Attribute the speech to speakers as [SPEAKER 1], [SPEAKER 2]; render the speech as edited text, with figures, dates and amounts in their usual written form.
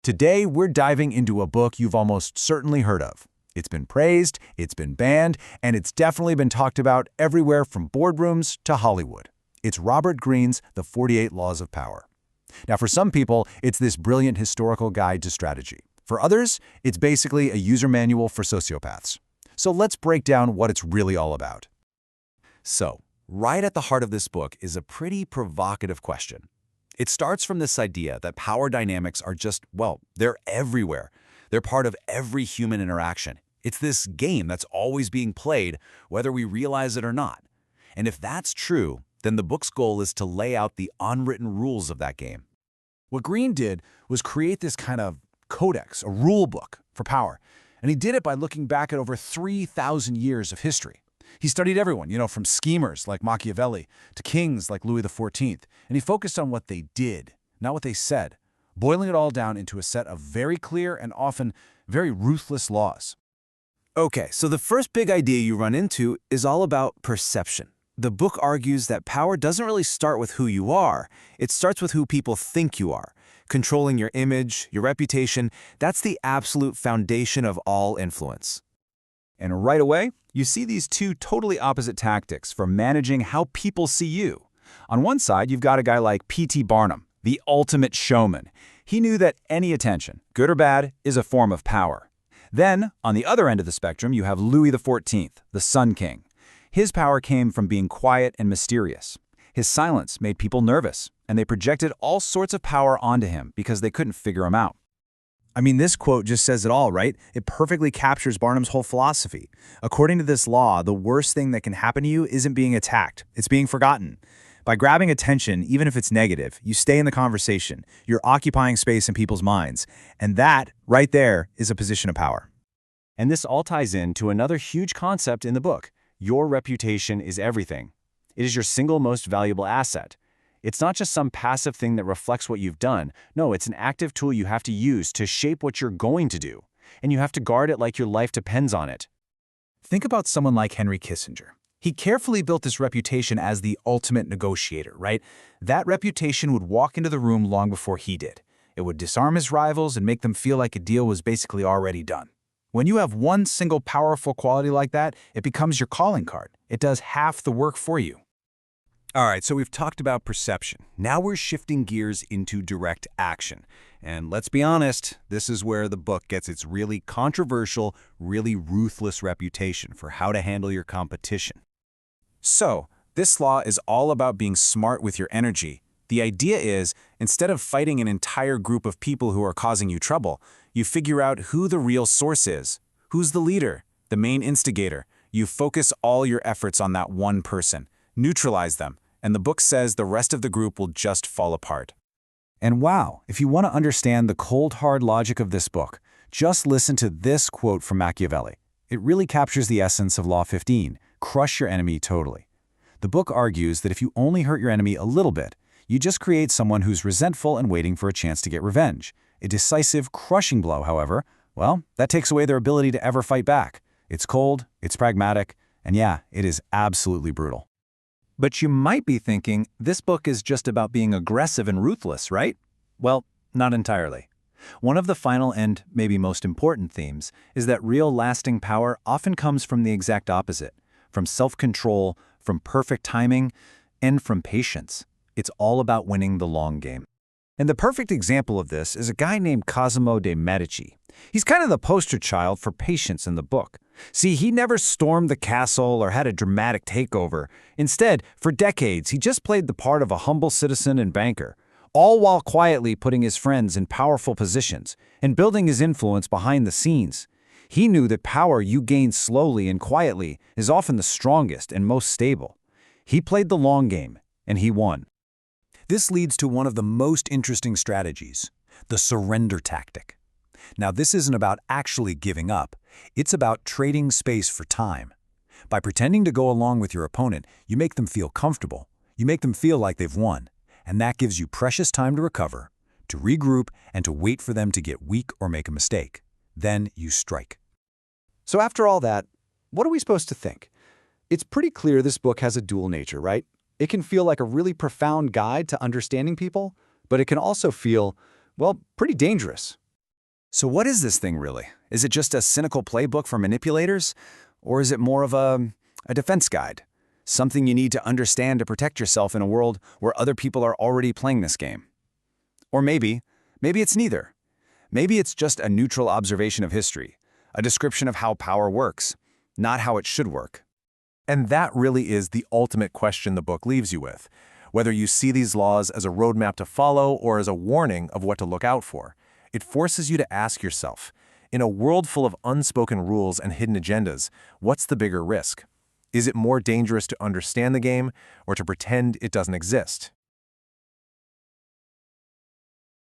[SPEAKER 1] Today, we're diving into a book you've almost certainly heard of. It's been praised, it's been banned, and it's definitely been talked about everywhere from boardrooms to Hollywood. It's Robert Greene's The 48 Laws of Power. Now, for some people, it's this brilliant historical guide to strategy. For others, it's basically a user manual for sociopaths. So let's break down what it's really all about. So, right at the heart of this book is a pretty provocative question. It starts from this idea that power dynamics are just, well, they're everywhere. They're part of every human interaction. It's this game that's always being played, whether we realize it or not. And if that's true, then the book's goal is to lay out the unwritten rules of that game. What Greene did was create this kind of codex, a rule book for power. And he did it by looking back at over 3,000 years of history. He studied everyone, from schemers like Machiavelli to kings like Louis XIV, and he focused on what they did, not what they said, boiling it all down into a set of very clear and often very ruthless laws.
[SPEAKER 2] Okay, so the first big idea you run into is all about perception. The book argues that power doesn't really start with who you are, it starts with who people think you are. Controlling your image, your reputation, that's the absolute foundation of all influence.
[SPEAKER 1] And right away, you see these two totally opposite tactics for managing how people see you. On one side, you've got a guy like P.T. Barnum, the ultimate showman. He knew that any attention, good or bad, is a form of power. Then, on the other end of the spectrum, you have Louis XIV, the Sun King. His power came from being quiet and mysterious. His silence made people nervous, and they projected all sorts of power onto him because they couldn't figure him out.
[SPEAKER 3] I mean, this quote just says it all, right? It perfectly captures Barnum's whole philosophy. According to this law, the worst thing that can happen to you isn't being attacked, it's being forgotten. By grabbing attention, even if it's negative, you stay in the conversation. You're occupying space in people's minds. And that, right there, is a position of power.
[SPEAKER 1] And this all ties into another huge concept in the book. Your reputation is everything. It is your single most valuable asset. It's not just some passive thing that reflects what you've done. No, it's an active tool you have to use to shape what you're going to do. And you have to guard it like your life depends on it.
[SPEAKER 3] Think about someone like Henry Kissinger. He carefully built this reputation as the ultimate negotiator, right? That reputation would walk into the room long before he did. It would disarm his rivals and make them feel like a deal was basically already done. When you have one single powerful quality like that, it becomes your calling card. It does half the work for you.
[SPEAKER 2] All right, so we've talked about perception. Now we're shifting gears into direct action. And let's be honest, this is where the book gets its really controversial, really ruthless reputation for how to handle your competition.
[SPEAKER 1] So, this law is all about being smart with your energy. The idea is, instead of fighting an entire group of people who are causing you trouble, you figure out who the real source is. Who's the leader, the main instigator? You focus all your efforts on that one person. Neutralize them, and the book says the rest of the group will just fall apart. And wow, if you want to understand the cold, hard logic of this book, just listen to this quote from Machiavelli. It really captures the essence of Law 15, crush your enemy totally. The book argues that if you only hurt your enemy a little bit, you just create someone who's resentful and waiting for a chance to get revenge. A decisive, crushing blow, however, well, that takes away their ability to ever fight back. It's cold, it's pragmatic, and yeah, it is absolutely brutal. But you might be thinking, this book is just about being aggressive and ruthless, right? Well, not entirely. One of the final and maybe most important themes is that real lasting power often comes from the exact opposite, from self-control, from perfect timing, and from patience. It's all about winning the long game. And the perfect example of this is a guy named Cosimo de' Medici. He's kind of the poster child for patience in the book. See, he never stormed the castle or had a dramatic takeover. Instead, for decades, he just played the part of a humble citizen and banker, all while quietly putting his friends in powerful positions and building his influence behind the scenes. He knew that power you gain slowly and quietly is often the strongest and most stable. He played the long game, and he won. This leads to one of the most interesting strategies, the surrender tactic. Now, this isn't about actually giving up. It's about trading space for time. By pretending to go along with your opponent, you make them feel comfortable. You make them feel like they've won. And that gives you precious time to recover, to regroup, and to wait for them to get weak or make a mistake. Then you strike.
[SPEAKER 3] So after all that, what are we supposed to think? It's pretty clear this book has a dual nature, right? It can feel like a really profound guide to understanding people, but it can also feel, well, pretty dangerous.
[SPEAKER 2] So what is this thing really? Is it just a cynical playbook for manipulators? Or is it more of a defense guide? Something you need to understand to protect yourself in a world where other people are already playing this game? Or maybe it's neither. Maybe it's just a neutral observation of history, a description of how power works, not how it should work.
[SPEAKER 4] And that really is the ultimate question the book leaves you with, whether you see these laws as a roadmap to follow or as a warning of what to look out for. It forces you to ask yourself, in a world full of unspoken rules and hidden agendas, what's the bigger risk? Is it more dangerous to understand the game or to pretend it doesn't exist?